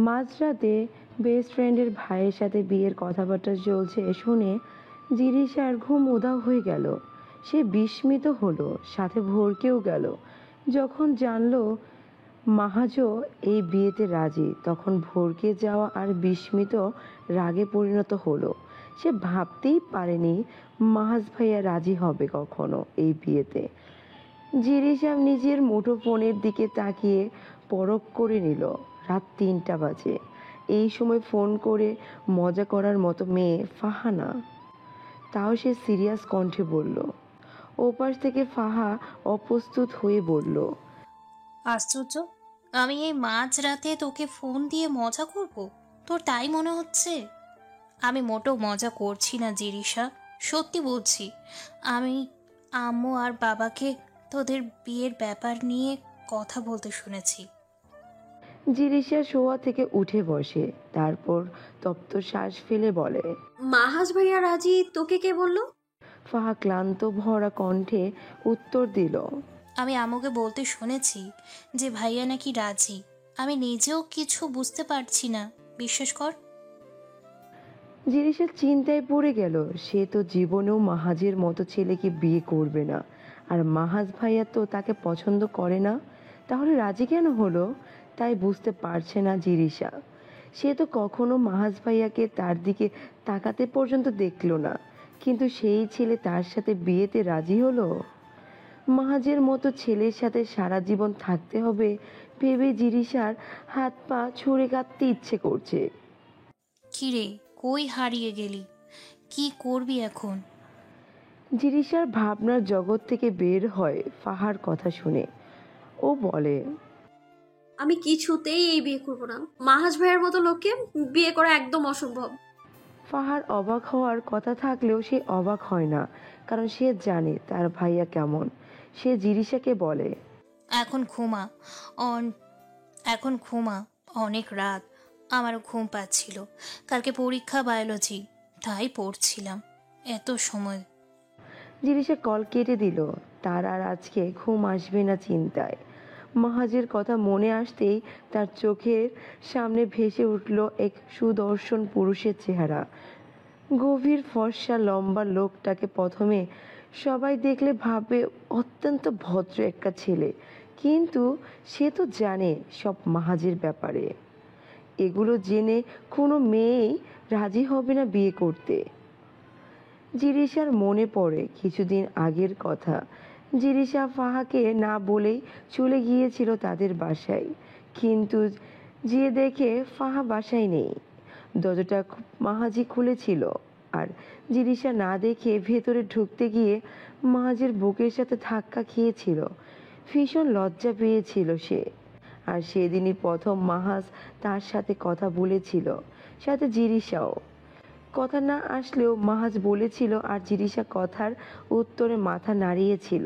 মাঝরাতে বেস্ট ফ্রেন্ডের ভাইয়ের সাথে বিয়ের কথাবার্তা চলছে শুনে জিরিশার ঘুম উধাও হয়ে গেল। সে বিস্মিত হলো, সাথে ভড়কেও গেল যখন জানলো মাহাজও এই বিয়েতে রাজি। তখন ভড়কে যাওয়া আর বিস্মিত রাগে পরিণত হলো। সে ভাবতেই পারেনি মাহাজ ভাইয়া রাজি হবে কখনো এই বিয়েতে। জিরিশা নিজের মুঠোফোনের দিকে তাকিয়ে পরখ করে নিল। রাত ৩টা বাজে। এই সময় ফোন করে মজা করার মতো মেয়ে ফাহানা। তাও সে সিরিয়াস কণ্ঠে বলল। ওপাশ থেকে ফাহা অপ্রস্তুত হয়ে বলল, আশ্চর্য, আমি এই মাঝরাতে তোকে ফোন দিয়ে মজা করব? তোর তাই মনে হচ্ছে? আমি মোটেও মজা করছি না জিরিশা, সত্যি বলছি। আমি আম্মু আর বাবাকে তোদের বিয়ের ব্যাপার নিয়ে কথা বলতে শুনেছি। জিরিশা শোয়া থেকে উঠে বসে, তারপর তপ্ত শ্বাস ফেলে বলে, মাহাজ ভাইয়া রাজি তোকে কে বললো? ফাহা ক্লান্ত ভরা কণ্ঠে উত্তর দিল, আমি আম্মুকে বলতে শুনেছি যে ভাইয়া নাকি রাজি। আমি নিজেও কিছু বুঝতে পারছি না, বিশ্বাস কর। জিরিশা চিন্তায় পড়ে গেল। সে তো জীবনেও মাহাজের মতো ছেলেকে বিয়ে করবে না, আর মাহাজ ভাইয়া তো তাকে পছন্দ করে না। তাহলে রাজি কেন হলো তাই বুঝতে পারছে না জিরিশা। সে তো কখনো মাহাজ ভাইয়াকে তার দিকে তাকাতে পর্যন্ত দেখলো না, কিন্তু সেই ছেলে তার সাথে বিয়েতে রাজি হলো। মাহাজের মতো ছেলের সাথে সারা জীবন থাকতে হবে ভেবে জিরিশার হাত পা ছুঁড়ে কাটতে ইচ্ছে করছে। কিরে, কই হারিয়ে গেলি? কি করবি এখন? জিরিশার ভাবনার জগৎ থেকে বের হয় ফাহার কথা শুনে। ও বলে, আমি কিছুতেই এই বিয়ে করবো না। মাহাজ ভাইয়ের মতো লোককে বিয়ে করা একদম অসম্ভব। ফাহার অবাক হওয়ার কথা থাকলেও সে অবাক হয় না, কারণ সে জানে তার ভাইয়া কেমন। সে জিরিশাকে বলে, এখন ঘুমা। অন এখন ঘুমা, অনেক রাত। আমারও ঘুম পাচ্ছিল। কালকে পরীক্ষা বায়োলজি, তাই পড়ছিলাম এত সময়। জিরিশা কল কেটে দিল। তার আর আজকে ঘুম আসবে না চিন্তায়। মাহাজের কথা মনে আসতেই তার চোখের সামনে ভেসে উঠল এক সুদর্শন পুরুষের চেহারা। গভীর ফর্সা লম্বা লোকটাকে প্রথমে সবাই দেখলে ভাববে অত্যন্ত ভদ্র একটা ছেলে, কিন্তু সে তো জানে সব মাহাজের ব্যাপারে। এগুলো জেনে কোনো মেয়েই রাজি হবে না বিয়ে করতে। জিরিশার মনে পড়ে কিছুদিন আগের কথা। জিরিশা ফাহাকে না বলেই চলে গিয়েছিল তাদের বাসায়, কিন্তু যে দেখে ফাহা বাসায় নেই। দরজাটা মাহাজি খুলেছিল, আর জিরিশা না দেখে ভেতরে ঢুকতে গিয়ে মাহাজের বুকের সাথে ধাক্কা খেয়েছিল। ভীষণ লজ্জা পেয়েছিল সে। আর সেদিনই প্রথম মাহাজ তার সাথে কথা বলেছিল, সাথে জিরিশাও। কথা না আসলেও মাহাজ বলেছিল, আর জিরিশা কথার উত্তরে মাথা নাড়িয়েছিল।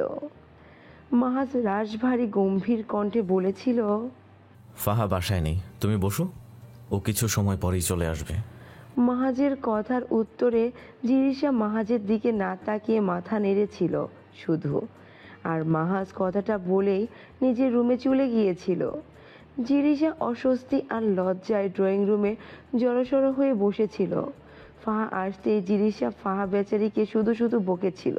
মাহাজ রাশভারী গম্ভীর কণ্ঠে বলেছিল, ফাহা বাসায় নেই, তুমি বসো, ও কিছু সময় পরেই চলে আসবে। মাহাজের কথার উত্তরে জিরিশা মাহাজের দিকে না তাকিয়ে মাথা নেড়েছিল শুধু। আর মাহাজ কথাটা বলেই নিজের রুমে চলে গিয়েছিল। জিরিশা অস্বস্তি আর লজ্জায় ড্রয়িং রুমে জড়সড় হয়ে বসেছিল। ফাহা আসতেই জিরিশা ফাহা বেচারিকে শুধু শুধু বকেছিল।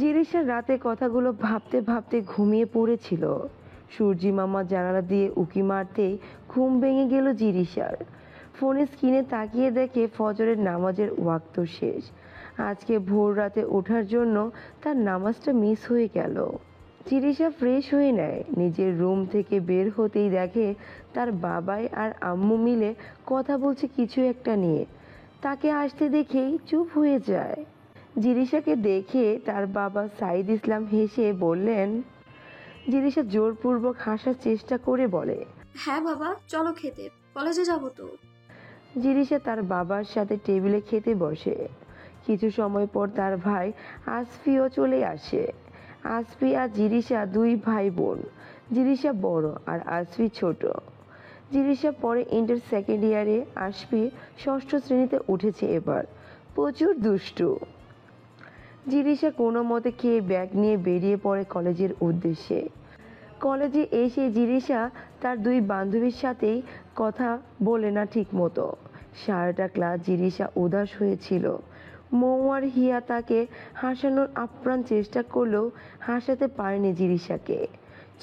জিরিশা রাতে কথাগুলো ভাবতে ভাবতে ঘুমিয়ে পড়েছিল। সূর্যি মামা জানালা দিয়ে উঁকি মারতেই ঘুম ভেঙে গেল জিরিশার। ফোনের স্ক্রিনে তাকিয়ে দেখে ফজরের নামাজের ওয়াক্ত শেষ। আজকে ভোর রাতে ওঠার জন্য তার নামাজটা মিস হয়ে গেল। জিরিশা ফ্রেশ হয়ে নেয়। নিজের রুম থেকে বের হতেই দেখে তার বাবাই আর আম্মু মিলে কথা বলছে কিছু একটা নিয়ে। তাকে আসতে দেখেই চুপ হয়ে যায়। জিরিশাকে দেখে তার বাবা সাইদ ইসলাম হেসে বললেন। জিরিশা জোরপূর্বক হাসার চেষ্টা করে বলে, হ্যাঁ বাবা, চলো খেতে, কলেজে যাবো তো। জিরিশা তার বাবার সাথে টেবিলে খেতে বসে। কিছু সময় পর তার ভাই আসফিও চলে আসে। আসফি আর জিরিশা দুই ভাই বোন। জিরিশা বড় আর আসফি ছোট। জিরিশা পরে ইন্টার সেকেন্ড ইয়ারে, আসফি ষষ্ঠ শ্রেণীতে উঠেছে এবার। প্রচুর দুষ্টু। জিরিশা কোনো মতে খেয়ে ব্যাগ নিয়ে বেরিয়ে পড়ে কলেজের উদ্দেশ্যে। কলেজে এসে জিরিশা তার দুই বান্ধবীর সাথেই কথা বলে না ঠিক মতো। সারাটা ক্লাস জিরিশা উদাস হয়েছিল। মৌ আর হিয়া তাকে হাসানোর আপ্রাণ চেষ্টা করলেও হাসাতে পারেনি জিরিশাকে।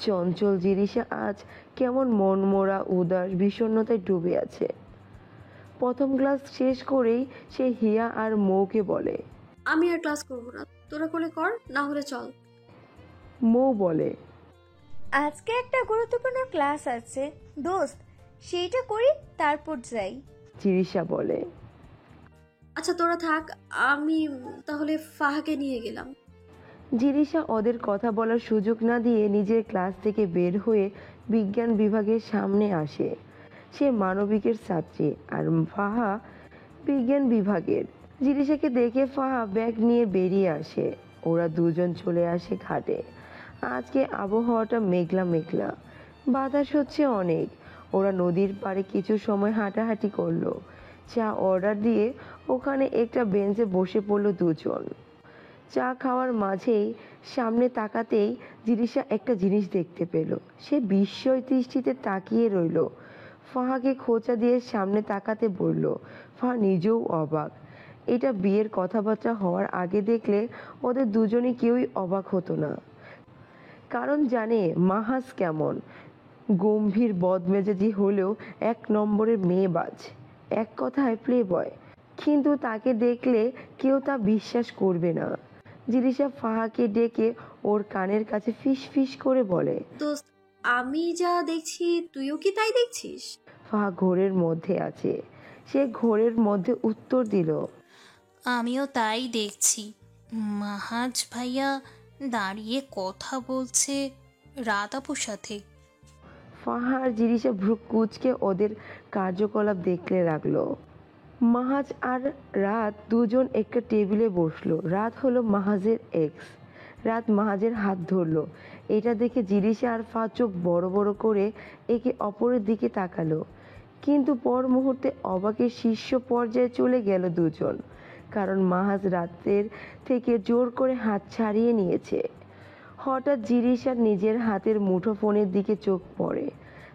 চঞ্চল জিরিশা আজ কেমন মনমরা, উদাস, বিষণ্ণতায় ডুবে আছে। প্রথম ক্লাস শেষ করেই সে হিয়া আর মৌকে বলে। আমি আর ক্লাস করব না, তোরা করলে কর, না হলে চল। মৌ বলে, আজকে একটা গুরুত্বপূর্ণ ক্লাস আছে দোস্ত, সেইটা করি তারপর যাই। জিরিশা বলে, আচ্ছা তোরা থাক, আমি তাহলে ফাহাকে নিয়ে গেলাম। জিরিশা ওদের কথা বলার সুযোগ না দিয়ে নিজের ক্লাস থেকে বের হয়ে বিজ্ঞান বিভাগের সামনে আসে। সে মানবিকের ছাত্রী আর ফাহা বিজ্ঞান বিভাগের। জিরিশাকে দেখে ফাহা ব্যাগ নিয়ে বেরিয়ে আসে। ওরা দুজন চলে আসে ঘাটে। আজকে আবহাওয়াটা মেঘলা মেঘলা, বাতাস হচ্ছে অনেক। ওরা নদীর পাড়ে কিছু সময় হাঁটাহাঁটি করলো। চা অর্ডার দিয়ে ওখানে একটা বেঞ্চে বসে পড়লো দুজন। চা খাওয়ার মাঝেই সামনে তাকাতেই জিরিশা একটা জিনিস দেখতে পেল। সে বিস্ময় দৃষ্টিতে তাকিয়ে রইল। ফাহাকে খোঁচা দিয়ে সামনে তাকাতে বলল। ফাহা নিজেও অবাক। এটা বিয়ের কথাবার্তা হওয়ার আগে দেখলে ওদের দুজনে কেউই অবাক হতো না, কারণ জানে মাহাজ কেমন। গম্ভীর বদমেজাজি হলেও এক নম্বরের মেয়েবাজ, এক কথায় প্লে বয়। কিন্তু তাকে দেখলে কেউ তা বিশ্বাস করবে না। জিরিশা ফাহাকে ডেকে ওর কানের কাছে ফিস ফিস করে বলে, দোস্ত, আমি যা দেখছি তুইও কি তাই দেখছিস? ফাহা ঘোরের মধ্যে আছে। সে ঘোরের মধ্যে উত্তর দিল, আমিও তাই দেখছি। মাহাজ ভাইয়া দাঁড়িয়ে কথা বলছে রাত আপুর সাথে। ফাহা আর জিরিশা ভ্রু কুঁচকে ওদের কার্যকলাপ দেখতে লাগলো। মাহাজ আর রাত দুজন একটা টেবিলে বসলো। রাত হলো মাহাজের এক্স। রাত মাহাজের হাত ধরলো। এটা দেখে জিরিশা আর ফা চোখ বড় বড় করে একে অপরের দিকে তাকালো। কিন্তু পর মুহূর্তে অবাকের শীর্ষ পর্যায়ে চলে গেল দুজন, কারণ মাহাজ রাতের থেকে জোর করে হাত ছাড়িয়ে নিয়েছে। হঠাৎ জিরিশার নিজের হাতের মুঠোফোনের দিকে চোখ পড়ে।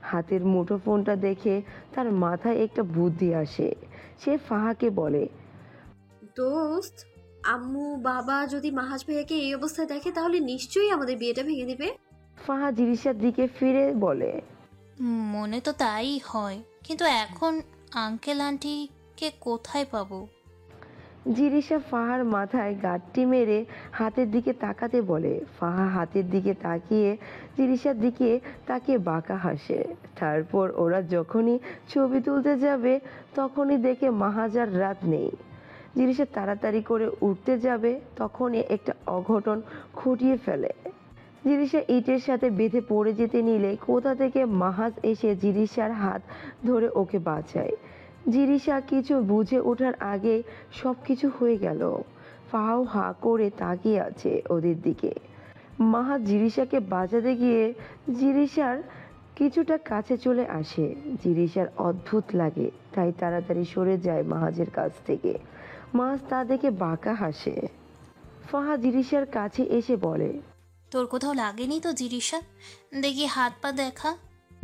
হাতের মুঠোফোনটা দেখে তার মাথায় একটা বুদ্ধি আসে। সে ফাহাকে বলে, দোস্ত, আম্মু বাবা যদি মাহাজ ভাইয়াকে এই অবস্থায় দেখে তাহলে নিশ্চয়ই আমাদের বিয়েটা ভেঙে দিবে। ফাহা জিরিশার দিকে ফিরে বলে, মনে তো তাই হয়, কিন্তু এখন আঙ্কেল আন্টিকে কোথায় পাবো? জিরিশা ফাহার মাথায় গাঁটটি মেরে হাতের দিকে তাকাতে বলে। ফাহা হাতের দিকে তাকিয়ে জিরিশার দিকে তাকিয়ে বাঁকা হাসে। তারপর ওরা যখনই ছবি তুলতে যাবে তখনই দেখে মাহাজার রাত নেই। জিরিশা তাড়াতাড়ি করে উঠতে যাবে তখনই একটা অঘটন ঘটিয়ে ফেলে। জিরিশা ইটের সাথে বেঁধে পড়ে যেতে নিলে কোথা থেকে মাহাজ এসে জিরিশার হাত ধরে ওকে বাঁচায়। জিরিশা কিছু বুঝে ওঠার আগে সবকিছু হয়ে গেল। ফাহাও হা করে তাকিয়ে আছে ওদের দিকে। মাহাজ জিরিশাকে বাঁচাতে গিয়ে জিরিশার কিছুটা কাছে চলে আসে। জিরিশার অদ্ভুত লাগে, তাই তাড়াতাড়ি সরে যায় মাহাজের কাছ থেকে। মাহাজ তা দেখে বাঁকা হাসে। ফাহা জিরিশার কাছে এসে বলে, তোর কোথাও লাগেনি তো জিরিশা? দেখি হাত পা দেখা।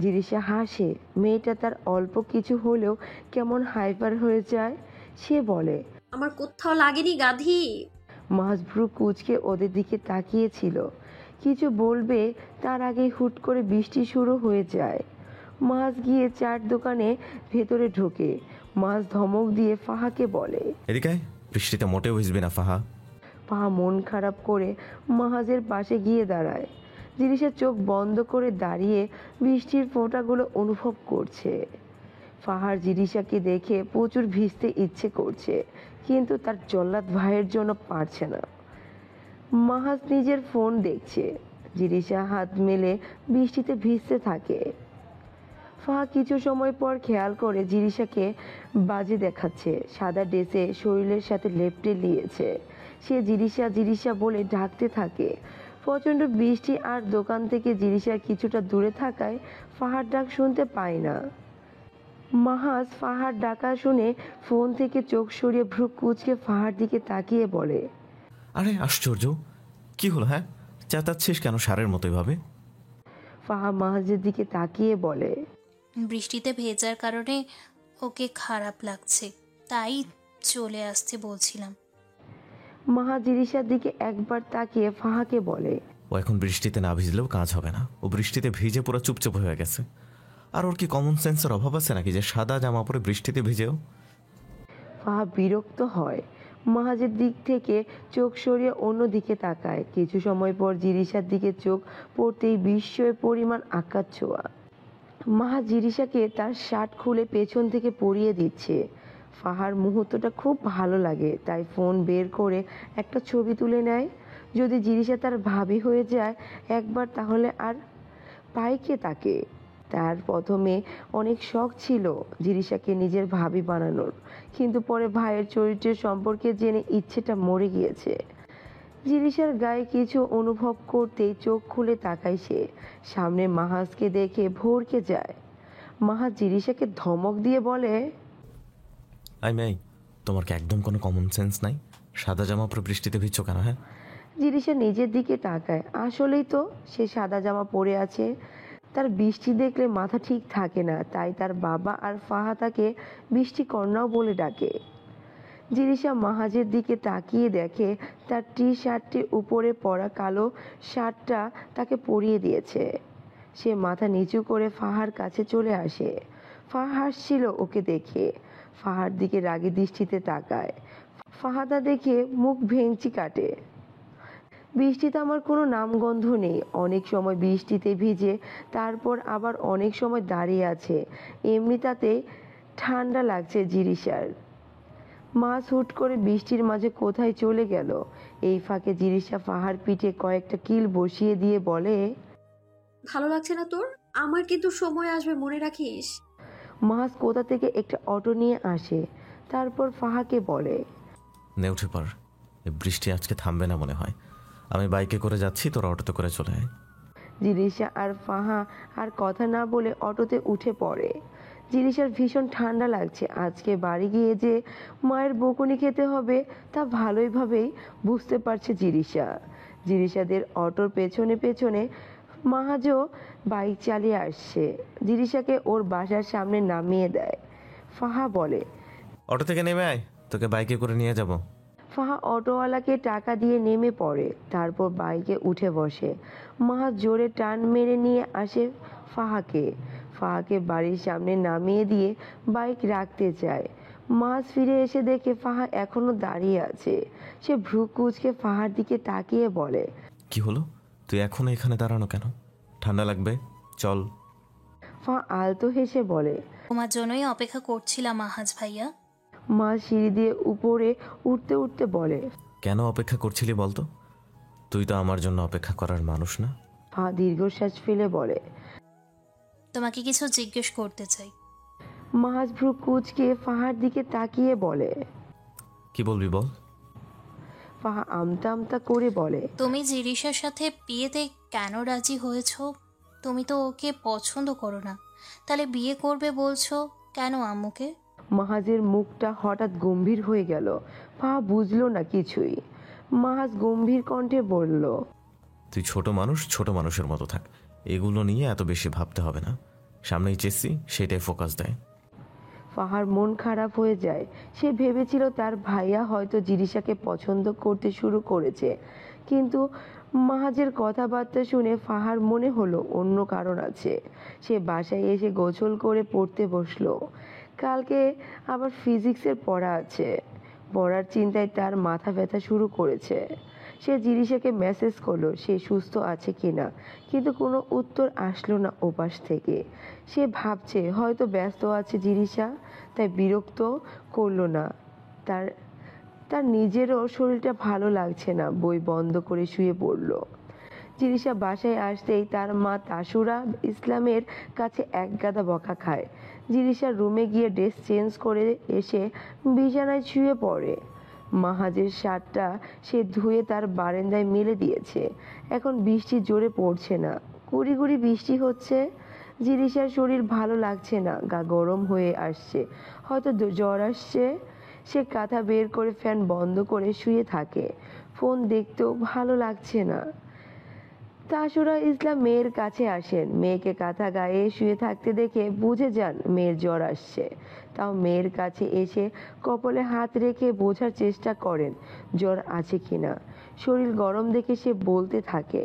জিরিশা হাসে। মেয়েটা তার অল্প কিছু হলেও কেমন হাইপার হয়ে যায়। সে বলে, আমার কোথাও লাগেনি গাধি। মাহাজ ভ্রু কুঁচকে ওদের দিকে তাকিয়েছিল। কিছু বলবে তার আগে হুট করে বৃষ্টি শুরু হয়ে যায়। মাহাজ গিয়ে চার দোকানে ভেতরে ঢোকে। মাহাজ ধমক দিয়ে ফাহাকে বলে, এদিকে আয়, বৃষ্টিতে মোটেও ভিজবি না ফাহা। ফাহা মন খারাপ করে মাহাজের পাশে গিয়ে দাঁড়ায়। জিরিশা চোখ বন্ধ করে দাঁড়িয়ে বৃষ্টির ফোঁটাগুলো অনুভব করছে। ফাহার জিরিশাকে দেখে প্রচুর ভিজতে ইচ্ছে করছে, কিন্তু তার জল্লাদ ভাইয়ের জন্য পারছে না। মাহাজ নিজের ফোন দেখছে। জিরিশা হাত মেলে বৃষ্টিতে ভিজতে থাকে। ফাহা কিছু সময় পর খেয়াল করে জিরিশাকে বাজে দেখাচ্ছে। সাদা ড্রেসে শরীরের সাথে লেপ্টে নিয়েছে। সে জিরিশা জিরিশা বলে ডাকতে থাকে। প্রচণ্ড বৃষ্টি আর দোকান থেকে জিরিশার কিছুটা দূরে থাকায় ফাহার ডাক শুনতে পায় না। মাহাজ ফাহার ডাকা শুনে ফোন থেকে চোখ সরিয়ে ভ্রু কুঁচকে ফাহার দিকে তাকিয়ে বলে, আরে আশ্চর্য, কি হলো? হ্যাঁ, চেঁচাচ্ছিস কেন সারের মতো এভাবে? ফাহা মাহাজের দিকে তাকিয়ে বলে, বৃষ্টিতে ভেজার কারণে ওকে খারাপ লাগছে, তাই চলে আসতে বলছিলাম। মাহা জিরিশার দিকে একবার তাকিয়ে ফাহাকে বলে, ও এখন বৃষ্টিতে না ভিজলেও কাজ হবে না। ও বৃষ্টিতে ভিজে পুরো চুপচাপ হয়ে গেছে। আর ওর কি কমন সেন্সের অভাব আছে নাকি যে সাদা জামা পরে বৃষ্টিতে ভিজেও? ফাহা বিরক্ত হয়। মাহাজের দিক থেকে চোখ সরিয়ে অন্য দিকে তাকায়। কিছু সময় পর জিরিশার দিকে চোখ পড়তেই বিস্ময় পরিমাণ আকাশ ছোঁয়া। মাহা জিরিশাকে তার শার্ট খুলে পেছন থেকে পরিয়ে দিচ্ছে। ফাহার মুহূর্তটা খুব ভালো লাগে, তাই ফোন বের করে একটা ছবি তুলে নেয়। যদি জিরিশা তার ভাবি হয়ে যায় একবার, তাহলে আর পাইকে তাকে। তার প্রথমে অনেক শখ ছিল জিরিশাকে নিজের ভাবি বানানোর, কিন্তু পরে ভাইয়ের চরিত্রের সম্পর্কে জেনে ইচ্ছেটা মরে গিয়েছে। জিরিশার গায়ে কিছু অনুভব করতেই চোখ খুলে তাকায় সে। সামনে মাহাজকে দেখে ভরকে যায়। মাহাজ জিরিশাকে ধমক দিয়ে বলে, আই তোমার কি একদম কোনো কমন সেন্স নাই? সাদা জামা পরে বৃষ্টিতে ভিজছো কেন? হ্যাঁ, জিরিশা নিজের দিকে তাকায়। আসলেই তো সে সাদা জামা পরে আছে। তার বৃষ্টি দেখলে মাথা ঠিক থাকে না, তাই তার বাবা আর ফাহা তাকে বৃষ্টি কন্যাও বলে ডাকে। জিরিশা মাহাজের দিকে তাকিয়ে দেখে তার টি শার্টটির উপরে পরা কালো শার্টটা তাকে পরিয়ে দিয়েছে। সে মাথা নিচু করে ফাহার কাছে চলে আসে। ফাহা হাসছিল ওকে দেখে। ফাহার দিকে রাগী দৃষ্টিতে তাকায়। ফাহাদা দেখে মুখ ভেঙচি কাটে। বৃষ্টিতে আমার কোনো নামগন্ধ নেই। অনেক সময় বৃষ্টিতে ভিজে, তারপর আবার অনেক সময় দাঁড়িয়ে আছে। এমনি তাতে ঠান্ডা লাগছে জিরিশার। মাছ হুট করে বৃষ্টির মাঝে কোথায় চলে গেল। এই ফাঁকে জিরিশা ফাহার পিঠে কয়েকটা কিল বসিয়ে দিয়ে বলে, ভালো লাগছে না তোর? আমার কিন্তু সময় আসবে, মনে রাখিস। মাছ কোথা থেকে একটা অটো নিয়ে আসে। তারপর ফাহাকে বলে, নে উঠে পড়। এই বৃষ্টি আজকে থামবে না মনে হয়। আমি বাইকে করে যাচ্ছি, তোর অটোতে করে চলে আয়। জিরিশা আর ফাহা আর কথা না বলে অটোতে উঠে পড়ে। জিরিশার ভীষণ ঠান্ডা লাগছে। আজকে বাড়ি গিয়ে যে মায়ের বকুনি খেতে হবে তা ভালোইভাবেই বুঝতে পারছে জিরিশা। জিরিশাদের অটোর পেছনে পেছনে মাহাজও বাইক চালিয়ে আসছে। জিরিশাকে ওর বাসার সামনে নামিয়ে দেয়। ফাহা বলে, অটো থেকে নেমে আয়, তোকে বাইকে করে নিয়ে যাব। ফাহা অটোওয়ালাকে টাকা দিয়ে নেমে পড়ে, তারপর বাইকে উঠে বসে। মাহা জোরে টান মেরে নিয়ে আসে ফাহাকে। ফাহাকে বাড়ির সামনে নামিয়ে দিয়ে বাইক রাখতে চায়। মাছ ফিরে এসে দেখে ফাহা এখনো দাঁড়িয়ে আছে। সে ভ্রু কুঁচকে ফাহার দিকে তাকিয়ে বলে, কি হলো? তুই এখনো এখানে দাঁড়ানো কেন? ঠান্ডা লাগবে, চল। ফাহা আলতো হেসে বলে, তোমার জন্যই অপেক্ষা করছিলাম মাহাজ ভাইয়া। মা সিঁড়ি দিয়ে উপরে উঠতে উঠতে বলে, কেন অপেক্ষা করছিলি বলতো? তুই তো আমার জন্য অপেক্ষা করার মানুষ না। ফাহা দীর্ঘশ্বাস ফেলে বলে, তোমাকে কিছু জিজ্ঞেস করতে চাই। মাহাজ ভ্রু কুঁচকে ফাহার দিকে তাকিয়ে বলে। কি বলবি বল। ফাহা আমতা আমতা করে বলে, তুমি জিরিশার সাথে বিয়েতে কেন রাজি হয়েছো? তুমি তো ওকে পছন্দ করো না, তাহলে বিয়ে করবে বলছো কেন আম্মুকে? মাহাজের মুখটা হঠাৎ গম্ভীর হয়ে গেল। ফাহা বুঝলো না কিছুই। মাহাজ গম্ভীর কণ্ঠে বলল, তুই ছোট মানুষ, ছোট মানুষের মতো থাক। এগুলো নিয়ে এত বেশি ভাবতে হবে না। সামনেই চেয়েছি, সেটাই ফোকাস দেয়। ফাহার মন খারাপ হয়ে যায়। সে ভেবেছিল তার ভাইয়া হয়তো জিরিশাকে পছন্দ করতে শুরু করেছে, কিন্তু মাহাজের কথাবার্তা শুনে ফাহার মনে হলো অন্য কারণ আছে। সে বাসায় এসে গোসল করে পড়তে বসলো। কালকে আবার ফিজিক্সের পড়া আছে। পড়ার চিন্তায় তার মাথা ব্যথা শুরু করেছে। সে জিরিশাকে মেসেজ করলো সে সুস্থ আছে কিনা, কিন্তু কোনো উত্তর আসলো না ওপাশ থেকে। সে ভাবছে হয়তো ব্যস্ত আছে জিরিশা, তাই বিরক্ত করলো না। তার তার নিজেরও শরীরটা ভালো লাগছে না। বই বন্ধ করে শুয়ে পড়লো। জিরিশা বাসায় আসতেই তার মা তাসুরা ইসলামের কাছে একগাদা বকা খায়। জিরিশা রুমে গিয়ে ড্রেস চেঞ্জ করে এসে বিছানায় শুয়ে পড়ে। মাহাজের শার্টটা সে ধুয়ে তার বারান্দায় মেলে দিয়েছে। এখন বৃষ্টি জোরে পড়ছে না, গুড়ি গুড়ি বৃষ্টি হচ্ছে। জিরিশার শরীর ভালো লাগছে না, গা গরম হয়ে আসছে, হয়তো জ্বর আসছে। সে কাঁথা বের করে ফ্যান বন্ধ করে শুয়ে থাকে। ফোন দেখতেও ভালো লাগছে না। তাসুরা ইসলাম মেয়ের কাছে আসেন। মেয়েকে কাঁথা গায়ে শুয়ে থাকতে দেখে বুঝে যান মেয়ের জ্বর আসছে। তাও মেয়ের কাছে এসে কপালে হাত রেখে বোঝার চেষ্টা করেন জ্বর আছে কিনা। শরীর গরম দেখে সে বলতে থাকে,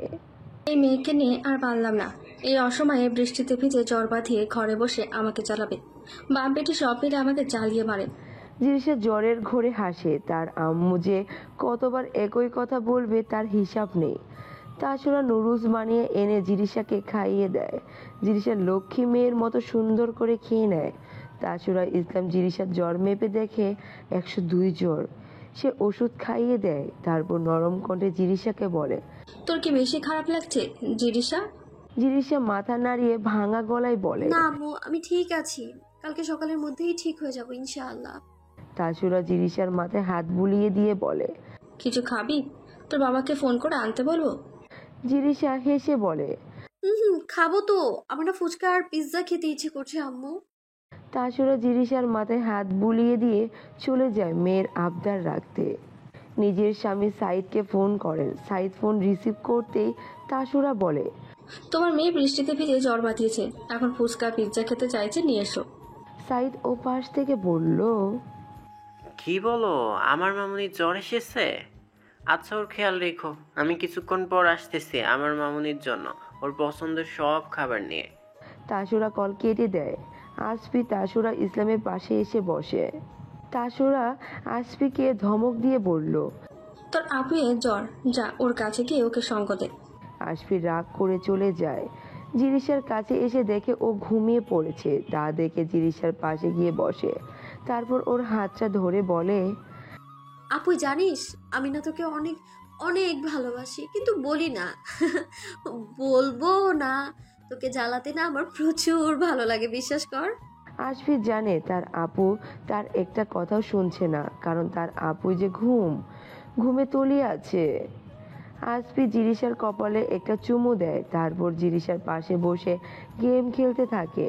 এই মেয়েকে নিয়ে আর পারলাম না। এই অসময়ে বৃষ্টিতে ভিজে জ্বর বাঁধিয়ে ঘরে বসে আমাকে জ্বালাবে। বাপ বেটি সব মিলে আমাকে জ্বালিয়ে মারে। জিনিসা জ্বরের ঘোরে হাসে। তার আম্মু যে কতবার একই কথা বলবে তার হিসাব নেই। তাছাড়া নুডলস বানিয়ে এনে জিরিসাকে খাইয়ে দেয়। জিরিসা লক্ষ্মী মেয়ের মতো সুন্দর করে খেয়ে নেয়। তাছাড়া ইসলাম জিরিসার জ্বর মেপে দেখে 102 জ্বর। সে ওষুধ খাইয়ে দেয়। তারপর নরম কণ্ঠে জিরিসাকে বলে, তোর কি বেশি খারাপ লাগছে জিরিসা? জিরিসা মাথা নাড়িয়ে ভাঙা গলায় বলে, না আম্মু, আমি ঠিক আছি। কালকে সকালের মধ্যেই ঠিক হয়ে যাবো ইনশাআল্লাহ। তাছাড়া জিরিসার মাথায় হাত বুলিয়ে দিয়ে বলে, কিছু খাবি? তোর বাবাকে ফোন করে আনতে বলবো? জিরিসা হেসে বলে, খাবো তো। আমার না ফুচকা আর পিৎজা খেতে ইচ্ছে করছে আম্মু। তাছাড়া জিরিসার মাথায় হাত বুলিয়ে দিয়ে চলে যায় মেয়ের আবদার রাখতে। নিজের স্বামী সাইদকে ফোন করেন। সাইদ ফোন রিসিভ করতেই তাসুরা বলে, তোমার মেয়ে বৃষ্টিতে ভিজে জ্বর বাঁধিয়েছে, এখন ফুচকা পিৎজা খেতে চাইছে, নিয়ে এসো। সাইদ ও পাশ থেকে বলল, কি বলো, আমার মামুনির জ্বর এসেছে? আচ্ছা, ওর খেয়াল রেখো, আমি কিছুক্ষণ পর আসতেছি আমার মামুনির জন্য ওর পছন্দের সব খাবার নিয়ে। তাসুরা কল কেটে দেয়। আসফি তাসুরা ইসলামের পাশে এসে বসে। তাসুরা আসফিকে ধমক দিয়ে বলল, তোর আপুয়ের জ্বর, যা ওর কাছে গিয়ে ওকে সঙ্গ দে। আসফি রাগ করে চলে যায়। জিরিসার কাছে এসে দেখে ও ঘুমিয়ে পড়েছে। তা দেখে জিরিসার পাশে গিয়ে বসে। তারপর ওর হাতটা ধরে বলে, আপু জানিস, আমি না তোকে অনেক অনেক ভালোবাসি, কিন্তু বলি না। বলবো না। তোকে জ্বালাতে না আমার প্রচুর ভালো লাগে, বিশ্বাস কর। আসফি জানে তার আপু তার একটা কথাও শুনছে না, কারণ তার আপু যে ঘুমে তলিয়ে আছে। আসফি জিরিসার কপালে একটা চুমু দেয়। তারপর জিরিসার পাশে বসে গেম খেলতে থাকে।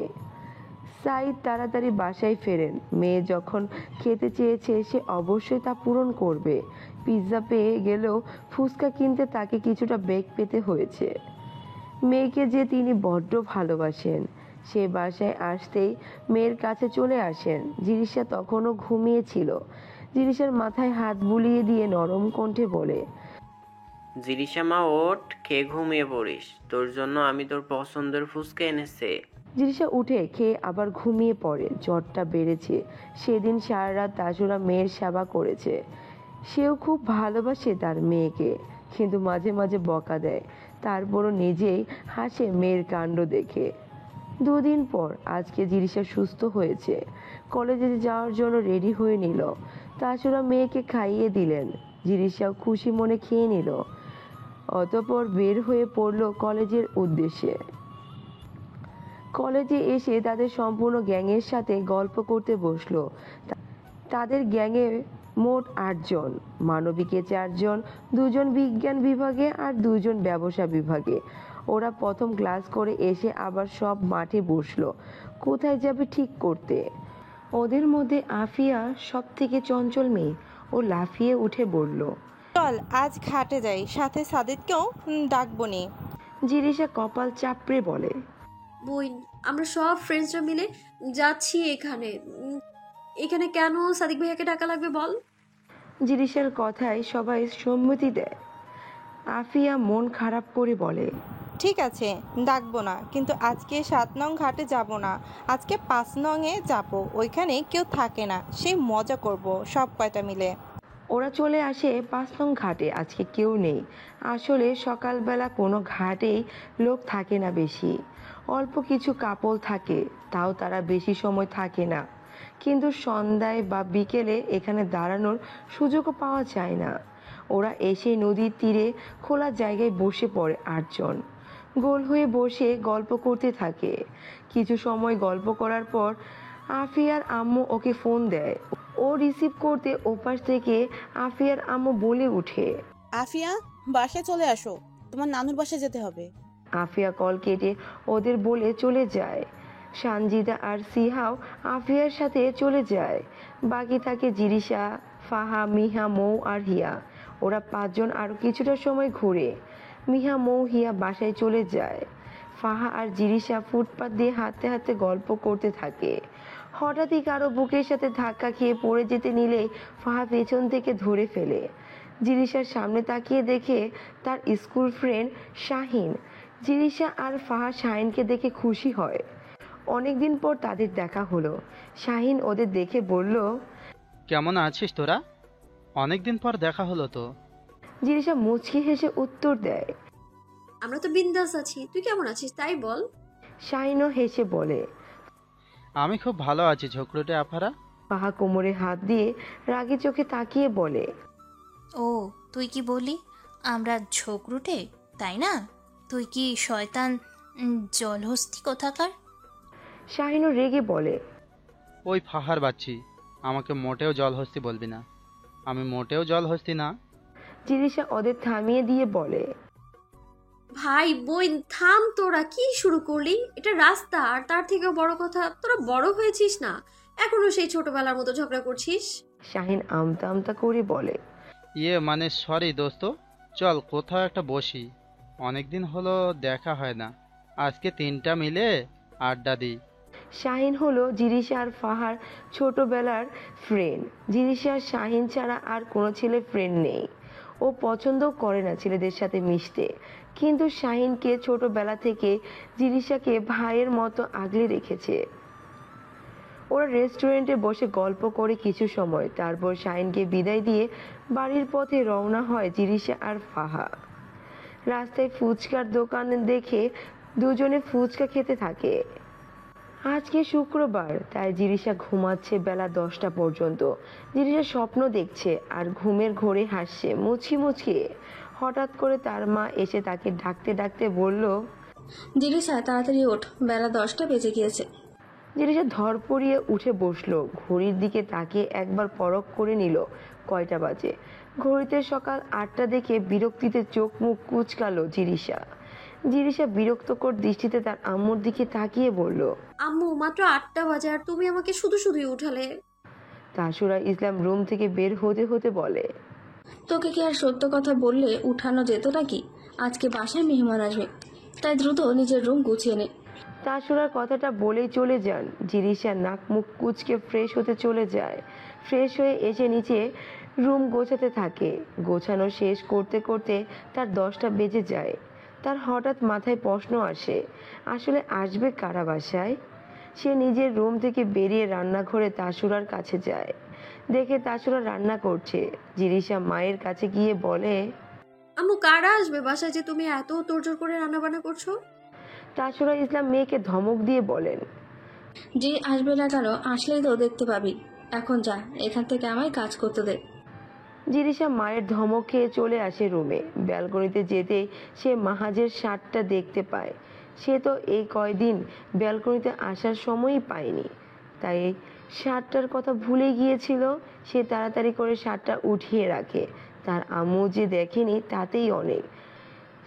সাইদ তাড়াতাড়ি বাসায় ফেরেন। মেয়ে যখন খেতে চেয়েছে সে অবশ্যই তা পূরণ করবে। পিৎজা পেয়ে গেলেও ফুচকা কিনতে তাকে কিছুটা বেগ পেতে হয়েছে। মেয়েকে যে তিনি বড্ড ভালোবাসেন। সে বাসায় আসতেই মেয়ের কাছে চলে আসেন। জিরিসা তখনও ঘুমিয়েছিল। জিরিসার মাথায় হাত বুলিয়ে দিয়ে নরম কণ্ঠে বলে, জিরিসা মা, ওঠ, খেয়ে ঘুমিয়ে পড়িস, তোর জন্য আমি তোর পছন্দের ফুচকা এনেছি। জিরিসা উঠে খেয়ে আবার ঘুমিয়ে পড়ে। জ্বরটা বেড়েছে। সেদিন সারা রাত তাসুরা মেয়ের সেবা করেছে। সেও খুব ভালোবাসে তার মেয়েকে, কিন্তু মাঝে মাঝে বকা দেয়। তারপরও নিজেই হাসে মেয়ের কাণ্ড দেখে। 2 দিন পর আজকে জিরিসা সুস্থ হয়েছে। কলেজে যাওয়ার জন্য রেডি হয়ে নিল। তাসুরা মেয়েকে খাইয়ে দিলেন। জিরিসাও খুশি মনে খেয়ে নিল। অতঃপর বের হয়ে পড়ল কলেজের উদ্দেশ্যে। কলেজে এসে তাদের সম্পূর্ণ গ্যাংয়ের সাথে গল্প করতে বসলো। তাদের গ্যাংয়ে মোট 8 জন। মানবিকে 4 জন, 2 জন বিজ্ঞান বিভাগে আর 2 জন ব্যবসা বিভাগে। ওরা প্রথম ক্লাস করে এসে আবার সব মাঠে বসলো কোথায় যাবে ঠিক করতে। ওদের মধ্যে আফিয়া সব থেকে চঞ্চল মেয়ে। ও লাফিয়ে উঠে বলল, চল আজ ঘাটে যাই, সাথে সাদিদকেও ডাকবো নি। জিরিসা কপাল চাপড়ে বলে, বইন, আমরা সব ফ্রেন্ডসরা মিলে যাচ্ছি এখানে। এখানে কেন সাদিক ভাইয়াকে ডাকা লাগবে বল? জিরিসার কথায় সবাই সম্মতি দেয়। আফিয়া মন খারাপ করে বলে, ঠিক আছে, ডাকবো না, কিন্তু আজকে 7 নং ঘাটে যাব না, আজকে 5 নংয়ে যাবো। ওইখানে কেউ থাকে না, সেই মজা করব সব কয়টা মিলে। ওরা চলে আসে 5 নং ঘাটে। আজকে কেউ নেই। আসলে সকালবেলা কোনো ঘাটেই লোক থাকে না বেশি। অল্প কিছু কাপল থাকে, তাও তারা বেশি সময় থাকে না। কিন্তু সন্ধ্যায় বা বিকেলে এখানে দাঁড়ানোর সুযোগও পাওয়া যায় না। ওরা এসে নদীর তীরে খোলা জায়গায় বসে পড়ে 8 জন। গোল হয়ে বসে গল্প করতে থাকে। কিছু সময় গল্প করার পর আফিয়ার আম্মু ওকে ফোন দেয়। ও রিসিভ করতে ওপাশ থেকে আফিয়ার আম্মু বলে ওঠে, আফিয়া, বাসায় চলে আসো, তোমার নানুর বাসায় যেতে হবে। আফিয়া কল কেটে ওদের বলে চলে যায়। সানজিদা আর সিহাও আফিয়ার সাথে চলে যায়। বাকি থাকে জিরিসা, ফাহা, মিহা, মৌ আর হিয়া। ওরা 5 জন আরো কিছুটা সময় ঘুরে মিহা মৌহিয়া বাসায় চলে যায়। ফাহা আর জিরিশা ফুটপাত দিয়ে হাঁটতে হাঁটতে গল্প করতে থাকে। হঠাৎই কারো বুকের সাথে ধাক্কা খেয়ে পড়ে যেতে নিলেই ফাহা পেছন থেকে ধরে ফেলে। জিরিশার সামনে তাকিয়ে দেখে তার স্কুল ফ্রেন্ড শাহিন। জিরিশা আর ফাহা শাহিনকে দেখে খুশি হয়। অনেকদিন পর তাদের দেখা হলো। শাহিন ওদের দেখে বলল, কেমন আছিস তোরা? অনেকদিন পর দেখা হলো তো। জিরিশা মুচকি হেসে উত্তর দেয়। আমরা তো বিন্দাস আছি, তুই কেমন আছিস তাই বল। শাহিনও হেসে বলে। আমি খুব ভালো আছি ঝকরুটে আফারা। ফাহা কোমরে হাত দিয়ে রাগী চোখে তাকিয়ে বলে, ও তুই কি বলি আমরা ঝগড়ুটে, তাই না? তুই কি শয়তান জলহস্তি কোথাকার? শাহিনও রেগে বলে, ওই ফাহার বাচ্চি, আমাকে মোটেও জলহস্তি বলবি না। আমি মোটেও জলহস্তি না। জিরিশা ওদের থামিয়ে দিয়ে বলে, ভাই বোন থাম, তোরা কি শুরু করলি? এটা রাস্তা, আর তার থেকেও বড় কথা তোরা বড় হয়েছিস না, এখনো সেই ছোটবেলার মতো ঝগড়া করছিস। শাহিন আমতা আমতা করে বলে, মানে সরি দোস্ত, চল কোথাও একটা বসি। অনেকদিন হলো দেখা হয় না, আজকে তিনটা মিলে আড্ডা দিই। শাহিন হলো জিরিশা আর ফাহার ছোটবেলার ফ্রেন্ড। জিরিশা আর শাহিন ছাড়া আর কোনো ছেলে ফ্রেন্ড নেই। ও পছন্দও করে না ছেলেদের সাথে মিশতে, কিন্তু শাহিনকে ছোটবেলা থেকে জিরিশাকে ভাইয়ের মতো আগলে রেখেছে। ওরা রেস্টুরেন্টে বসে গল্প করে কিছু সময়, তারপর শাহিনকে বিদায় দিয়ে বাড়ির পথে রওনা হয় জিরিশা আর ফাহা। রাস্তায় ফুচকার দোকান দেখে দুজনে ফুচকা খেতে থাকে। আজকে শুক্রবার, তাই জিরিশা ঘুমাচ্ছে বেলা 10টা পর্যন্ত। জিরিশা স্বপ্ন দেখছে আর ঘুমের ঘোরে হাসছে মুচকি মুচকি। হঠাৎ করে তার মা এসে তাকে ডাকতে ডাকতে বলল, জিরিশা তাড়াতাড়ি ওঠ, বেলা 10টা বেজে গিয়েছে। জিরিশা ধরপড়িয়ে উঠে বসলো। ঘড়ির দিকে তাকিয়ে একবার পরখ করে নিল কয়টা বাজে। ঘড়িতে সকাল 8টা দেখে বিরক্তিতে চোখ মুখ কুচকালো জিরিশা। জিরিশা বিরক্তকর দৃষ্টিতে তার আম্মুর দিকে তাকিয়ে বলল, আম্মু মাত্র 8টা বাজে আর তুমি আমাকে শুধু শুধুই উঠালে। তাসুরা ইসলাম রুম থেকে বের হতে হতে বলে, তোকে কি আর সত্য কথা বললে উঠানো যেত নাকি? আজকে বাসায় মেহমান আসবে, তাই দ্রুত নিজের রুম গুছিয়ে নে। তাসুরার কথাটা বলেই চলে যান। জিরিশা নাক মুখ কুচকে ফ্রেশ হতে চলে যায়। ফ্রেশ হয়ে এসে নিচে রুম গোছাতে থাকে। গোছানো শেষ করতে করতে তার 10টা বেজে যায়। তার হঠাৎ মাথায় প্রশ্ন আসে, আসলে আসবে কারা বাসায়? সে নিজের রুম থেকে বেরিয়ে রান্নাঘরে তাসুরার কাছে যায়। দেখে তাসুরা রান্না করছে। জিরিশা মায়ের কাছে গিয়ে বলে, আম্মু কারা আসবে বাসায় যে তুমি এত তোড়জোড় করে রান্না বান্না করছো? তাসুরা ইসলাম মেয়েকে ধমক দিয়ে বলেন, যে আসবে না কেন, আসলেই তো দেখতে পাবি। এখন যা এখান থেকে আমায় কাজ করতে দে। জিরিশা মায়ের ধমক খেয়ে চলে আসে রুমে। ব্যালকনিতে যেতেই সে মাহাজের শার্টটা দেখতে পায়। সে তো এই কয়দিন ব্যালকনিতে আসার সময়ই পায়নি, তাই শার্টটার কথা ভুলে গিয়েছিল। সে তাড়াতাড়ি করে শার্টটা উঠিয়ে রাখে। তার আম্মু যে দেখেনি তাতেই অনেক।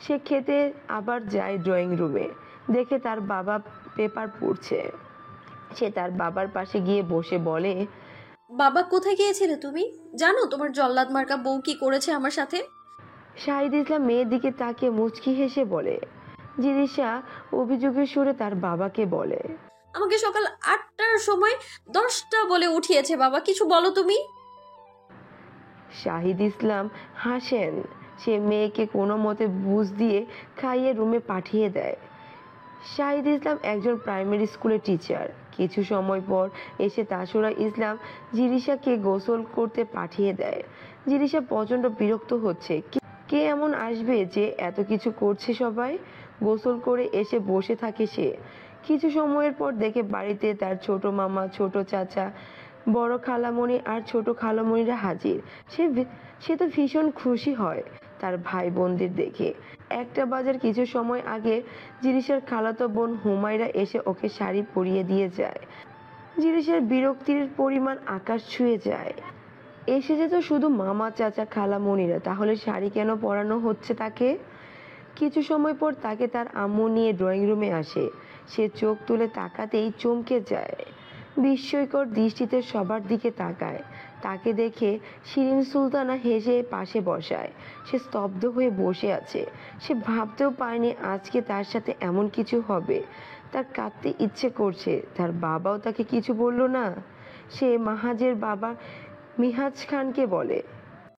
সে খেতে আবার যায় ড্রয়িং রুমে। দেখে তার বাবা পেপার পড়ছে। সে তার বাবার পাশে গিয়ে বসে বলে, বাবা কোথায় গিয়েছিলে তুমি? জানো তোমার জল্লাদ মার্কা বউ কি করেছে আমার সাথে? শাহিদ ইসলাম মেয়ের দিকে তাকিয়ে মুচকি হেসে বলে। জিরিশা অভিযোগের সুরে তার বাবাকে বলে, আমাকে সকাল 8টার সময় 10টা বলে উঠিয়েছে বাবা, কিছু বলো তুমি। শাহিদ ইসলাম হাসেন। সে মেয়েকে কোনো মতে বুঝ দিয়ে খাইয়ে রুমে পাঠিয়ে দেয়। শাহিদ ইসলাম একজন প্রাইমারি স্কুলের টিচার। কিছু সময় পর এসে তাসুরা ইসলাম জিরিশাকে গোসল করতে পাঠিয়ে দেয়। জিরিশা প্রচণ্ড বিরক্ত হচ্ছে। কে এমন আসবে যে এত কিছু করছে সবাই? গোসল করে এসে বসে থাকে সে। কিছু সময়ের পর দেখে বাড়িতে তার ছোট মামা, ছোট চাচা, বড় খালামণি আর ছোট খালামণিরা হাজির। সে তো ভীষণ খুশি হয় তার ভাই বোনদের দেখে। 1টা বাজার কিছু সময় আগে জিরিশার খালাতো বোন হুমায়রা এসে ওকে শাড়ি পরিয়ে দিয়ে যায়। জিরিশার বিরক্তির পরিমাণ আকাশ ছুঁয়ে যায়। এসেছে তো শুধু মামা, চাচা, খালামণিরা, তাহলে শাড়ি কেন পরানো হচ্ছে তাকে? কিছু সময় পর তাকে তার আম্মু নিয়ে ড্রয়িং রুমে আসে। সে চোখ তুলে তাকাতেই চমকে যায়। বিস্ময়কর দৃষ্টিতে সবার দিকে তাকায়। তাকে দেখে শিরিন সুলতানা হেসে পাশে বসায়। সে স্তব্ধ হয়ে বসে আছে। সে ভাবতেও পারেনি আজকে তার সাথে এমন কিছু হবে। তার কাঁদতে ইচ্ছে করছে, তার বাবাও তাকে কিছু বলল না। সে মাহাজের বাবা মিহাজ খানকে বলে,